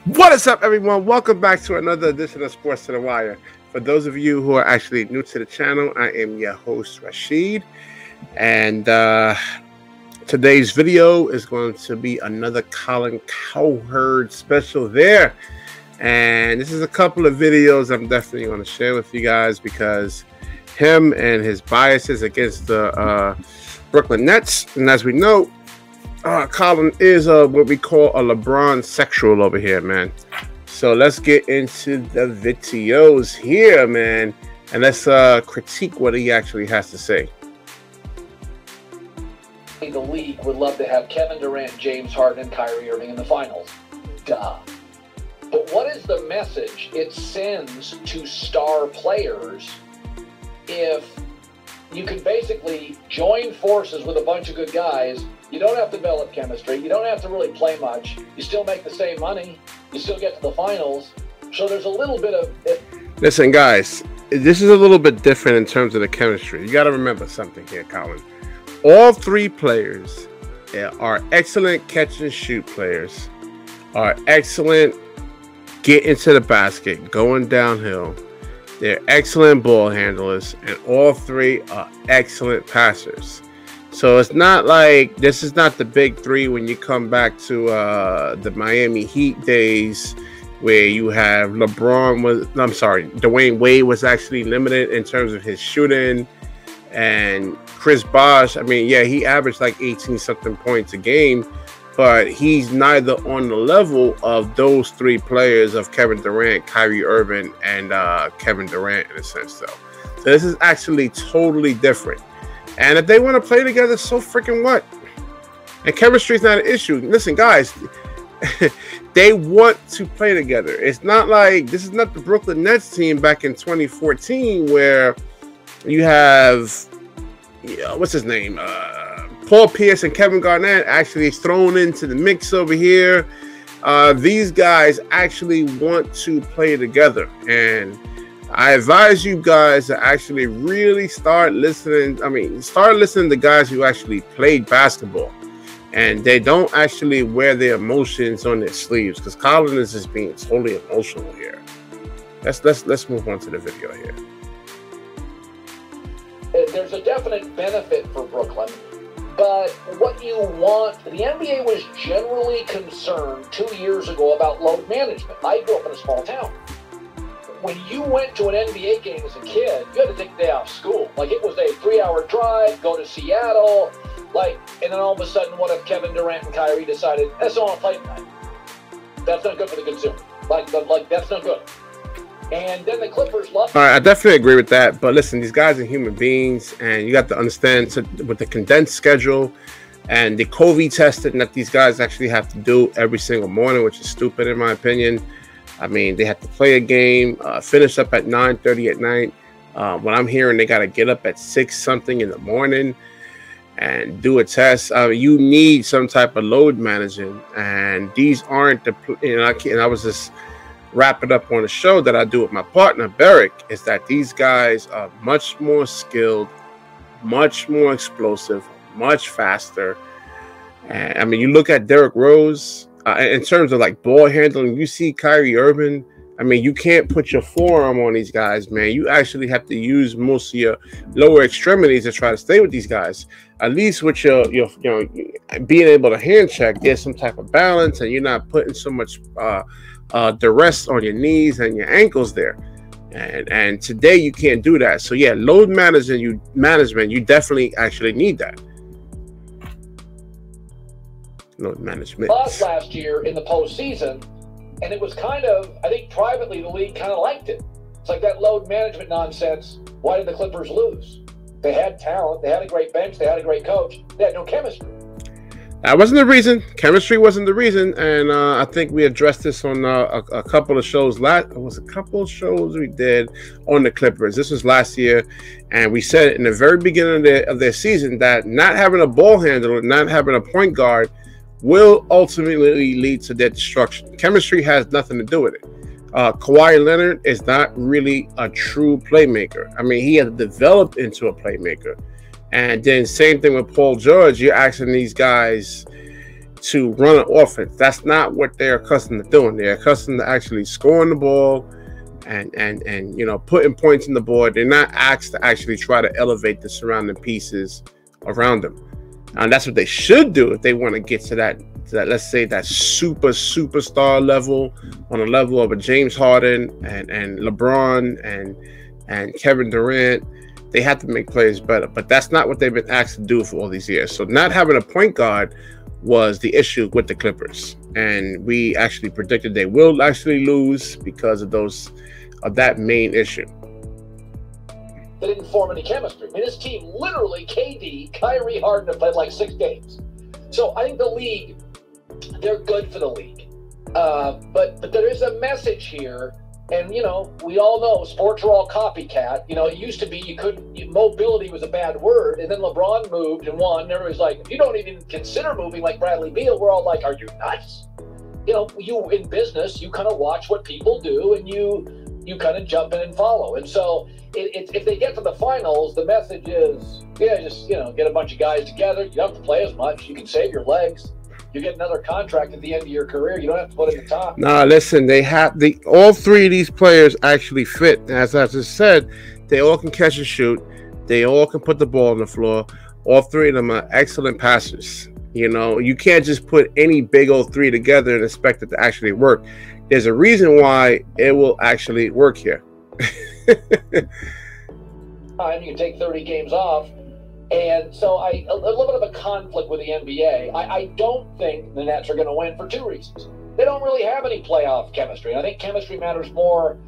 What is up, everyone? Welcome back to another edition of Sports to the Wire. For those of you who are actually new to the channel, I am your host, Rashid. And today's video is going to be another Colin Cowherd special there. And this is a couple of videos I'm definitely going to share with you guys because him and his biases against the Brooklyn Nets. And as we know, Colin is what we call a LeBron sexual over here, man. So let's get into the videos here, man. And let's critique what he actually has to say. The league would love to have Kevin Durant, James Harden, and Kyrie Irving in the finals. Duh. But what is the message it sends to star players if you can basically join forces with a bunch of good guys? You don't have to develop chemistry. You don't have to really play much. You still make the same money. You still get to the finals. So there's a little bit of... Listen, guys, this is a little bit different in terms of the chemistry. You got to remember something here, Colin. All three players are excellent catch-and-shoot players, are excellent getting to the basket, going downhill. They're excellent ball handlers, and all three are excellent passers. So it's not like this is not the big three when you come back to the Miami Heat days where you have Dwayne Wade was actually limited in terms of his shooting, and Chris Bosh, I mean, yeah, he averaged like 18-something points a game, but he's neither on the level of those three players of Kevin Durant, Kyrie Irving, and Kevin Durant in a sense, though. So this is actually totally different. And if they want to play together, so freaking what? And chemistry is not an issue. Listen, guys, they want to play together. It's not like this is not the Brooklyn Nets team back in 2014 where you have, what's his name? Paul Pierce and Kevin Garnett actually thrown into the mix over here. These guys actually want to play together. And I advise you guys to actually really start listening. I mean, start listening to guys who actually played basketball and they don't actually wear their emotions on their sleeves, because Colin is just being totally emotional here. Let's move on to the video here. There's a definite benefit for Brooklyn, but what you want, the NBA was generally concerned 2 years ago about load management. I grew up in a small town. When you went to an NBA game as a kid, you had to take a day off school. Like, it was a 3-hour drive, go to Seattle, and then all of a sudden, what if Kevin Durant and Kyrie decided, that's not want to play tonight? That's not good for the consumer. That's not good. And then the Clippers lost. All right, I definitely agree with that. But listen, these guys are human beings, and you got to understand with the condensed schedule and the COVID testing that these guys actually have to do every single morning, which is stupid in my opinion. I mean, they have to play a game, finish up at 9:30 at night. When I'm hearing they got to get up at 6-something in the morning and do a test. You need some type of load management, and these aren't the. I was just wrapping up on a show that I do with my partner Beric. Is that these guys are much more skilled, much more explosive, much faster. And I mean, you look at Derrick Rose. In terms of like ball handling, you see Kyrie Irving. I mean, you can't put your forearm on these guys, man. You actually have to use most of your lower extremities to try to stay with these guys. At least with your being able to hand check, there's some type of balance, and you're not putting so much duress on your knees and your ankles there. And today you can't do that. So yeah, load management, you definitely actually need that. Load management. Last year in the postseason, and it was kind of, I think privately the league kind of liked it. It's like that load management nonsense. Why did the Clippers lose? They had talent, they had a great bench, they had a great coach, they had no chemistry. That wasn't the reason. Chemistry wasn't the reason, and I think we addressed this on a couple of shows. It was a couple of shows we did on the Clippers. This was last year, and we said in the very beginning of their season that not having a ball handler, not having a point guard, will ultimately lead to their destruction. Chemistry has nothing to do with it. Kawhi Leonard is not really a true playmaker. I mean, he has developed into a playmaker. And then same thing with Paul George. You're asking these guys, to run an offense. That's not what they're accustomed to doing. They're accustomed to actually scoring the ball and you know, putting points in the board. They're not asked to actually try to elevate the surrounding pieces around them. And that's what they should do if they want to get to that let's say that superstar level, on a level of a James Harden and LeBron and Kevin Durant. They have to make players better, but that's not what they've been asked to do for all these years. So not having a point guard was the issue with the Clippers, and we actually predicted they will actually lose because of that main issue. They didn't form any chemistry. I mean, this team literally, KD, Kyrie, Harden have played like 6 games. So I think the league, they're good for the league. But there is a message here, and, you know, we all know sports are all copycat. You know, it used to be mobility was a bad word, and then LeBron moved and won, and everybody's like, if you don't even consider moving like Bradley Beal, we're all like, are you nuts? You know, you in business, you kind of watch what people do, and you kind of jump in and follow. And so if they get to the finals, the message is, yeah, just, you know, get a bunch of guys together. You don't have to play as much. You can save your legs. You get another contract at the end of your career. You don't have to put it in the top. Nah, listen, all three of these players actually fit. As I just said, they all can catch and shoot. They all can put the ball on the floor. All three of them are excellent passers. You know, you can't just put any big old three together and expect it to actually work. There's a reason why it will actually work here. Time you can take 30 games off. And so a little bit of a conflict with the NBA. I don't think the Nets are going to win for 2 reasons. They don't really have any playoff chemistry. And I think chemistry matters more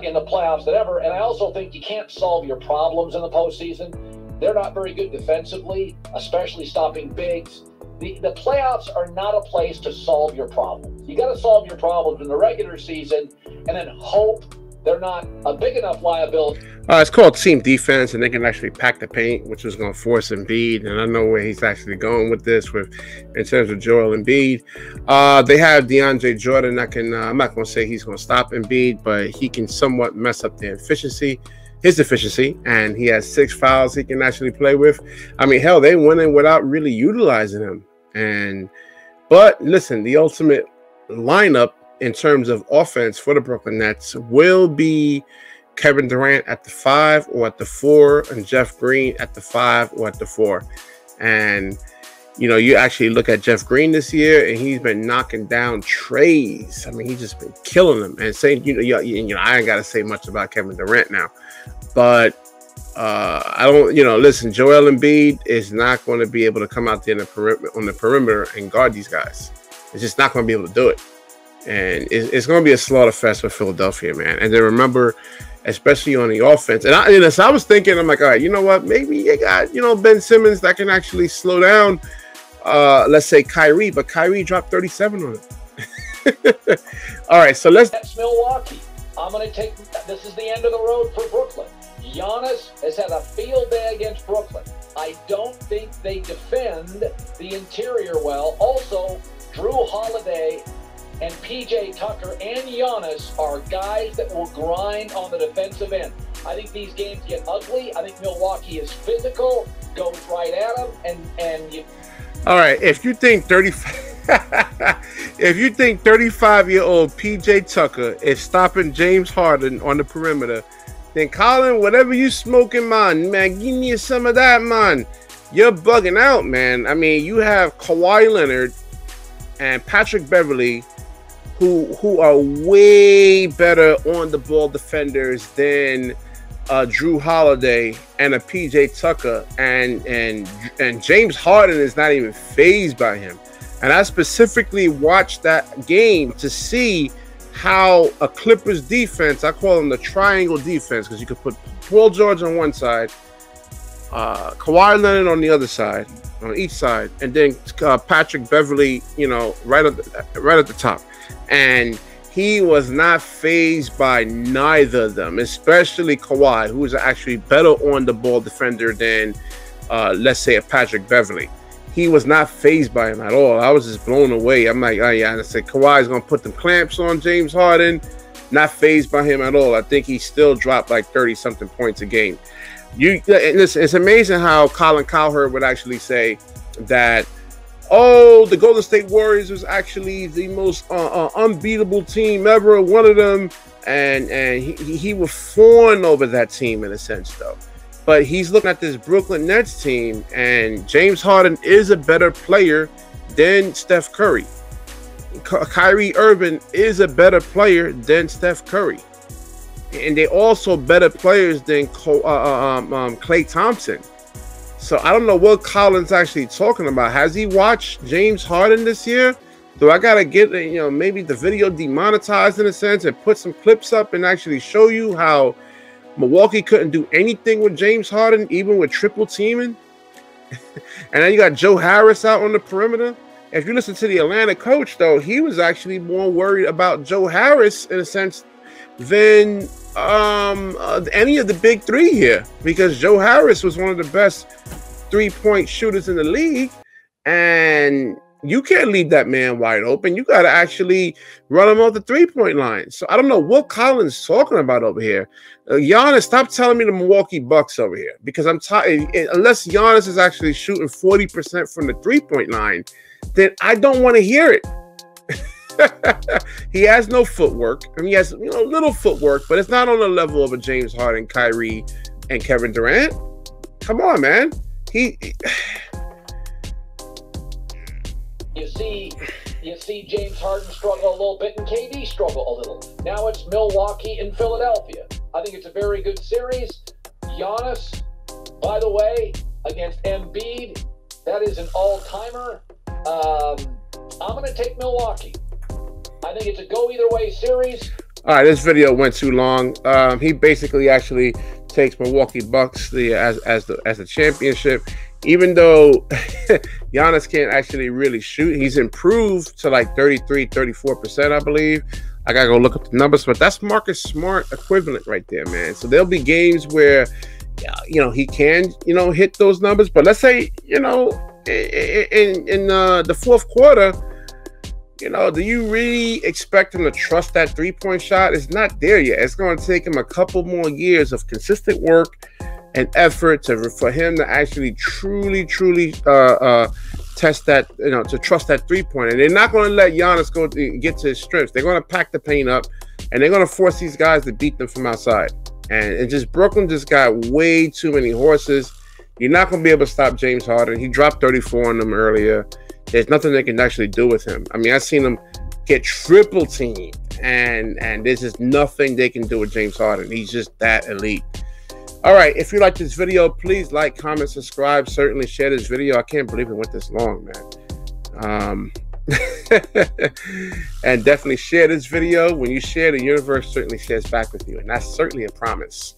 in the playoffs than ever. And I also think you can't solve your problems in the postseason. They're not very good defensively, especially stopping bigs. The playoffs are not a place to solve your problems. You got to solve your problems in the regular season and then hope they're not a big enough liability. It's called team defense, and they can actually pack the paint, which is going to force Embiid. And I know where he's actually going with this, in terms of Joel Embiid. They have DeAndre Jordan that can. I'm not going to say he's going to stop Embiid, but he can somewhat mess up his efficiency, and he has 6 fouls he can actually play with. I mean, hell, they went in without really utilizing him. But listen, the ultimate lineup in terms of offense for the Brooklyn Nets will be Kevin Durant at the 5 or at the 4, and Jeff Green at the 5 or at the 4. And, you know, you actually look at Jeff Green this year, and he's been knocking down trays. I mean, he's just been killing them. And saying, I ain't got to say much about Kevin Durant now. But I don't, listen, Joel Embiid is not going to be able to come out there on the perimeter and guard these guys. It's just not going to be able to do it. And it's going to be a slaughter fest for Philadelphia, man. And then remember, especially on the offense. And I was thinking, I'm like, all right, you know what? Maybe you got, Ben Simmons that can actually slow down, let's say Kyrie. But Kyrie dropped 37 on it. All right, so That's Milwaukee. I'm going to take – this is the end of the road for Brooklyn. Giannis has had a field day against Brooklyn. I don't think they defend the interior well. Also, Drew Holiday and PJ Tucker and Giannis are guys that will grind on the defensive end. I think these games get ugly. I think Milwaukee is physical, goes right at them, and you. All right, if you think 35-year-old PJ Tucker is stopping James Harden on the perimeter, then Colin, whatever you smoking, man, give me some of that, man. You're bugging out, man. I mean, you have Kawhi Leonard and Patrick Beverly, who are way better on the ball defenders than Drew Holiday and a PJ Tucker, and James Harden is not even fazed by him. And I specifically watched that game to see how a Clippers defense, I call them the triangle defense, because you could put Paul George on one side, Kawhi Leonard on the other side, on each side, and then Patrick Beverly, right at the top. And he was not fazed by neither of them, especially Kawhi, who is actually better on the ball defender than, let's say, a Patrick Beverly. He was not fazed by him at all. I was just blown away. I'm like, oh yeah, and I said Kawhi's gonna put them clamps on James Harden. Not fazed by him at all. I think he still dropped like 30-something points a game. It's amazing how Colin Cowherd would actually say that oh, the Golden State Warriors was actually the most unbeatable team ever, one of them, and he was fawn over that team in a sense, though. But he's looking at this Brooklyn Nets team, and James Harden is a better player than Steph Curry. Kyrie Irving is a better player than Steph Curry. And they're also better players than Klay Thompson. So I don't know what Colin's actually talking about. Has he watched James Harden this year? Do I got to get, maybe the video demonetized in a sense and put some clips up and actually show you how Milwaukee couldn't do anything with James Harden, even with triple teaming? And then you got Joe Harris out on the perimeter. If you listen to the Atlanta coach, though, he was actually more worried about Joe Harris in a sense than any of the big three here, because Joe Harris was one of the best three-point shooters in the league, and you can't leave that man wide open. You got to actually run him off the three-point line. So I don't know what Colin's talking about over here. Giannis, stop telling me the Milwaukee Bucks over here, because I'm tired. Unless Giannis is actually shooting 40% from the three-point line, then I don't want to hear it. He has no footwork. I mean, he has little footwork, but it's not on the level of a James Harden, Kyrie, and Kevin Durant. Come on, man. You see James Harden struggle a little bit and KD struggle a little. Now it's Milwaukee and Philadelphia. I think it's a very good series. Giannis, by the way, against Embiid, that is an all-timer. I'm going to take Milwaukee. I think it's a go-either-way series. All right, this video went too long. He basically actually takes Milwaukee Bucks as the championship, even though Giannis can't actually really shoot. He's improved to like 33-34%, I believe. I gotta go look up the numbers, but that's Marcus Smart equivalent right there, man. So there'll be games where he can hit those numbers, but let's say in the fourth quarter, do you really expect him to trust that three-point shot? It's not there yet. It's going to take him a couple more years of consistent work and effort for him to actually truly test that, to trust that three-pointer. They're not going to let Giannis get to his strengths. They're going to pack the paint up, and they're going to force these guys to beat them from outside. And Brooklyn just got way too many horses. You're not going to be able to stop James Harden. He dropped 34 on them earlier. There's nothing they can actually do with him. I mean, I've seen him get triple teamed, and there's just nothing they can do with James Harden. He's just that elite. All right, if you like this video, please like, comment, subscribe. Certainly share this video. I can't believe it went this long, man. And definitely share this video. When you share, the universe certainly shares back with you, and that's certainly a promise.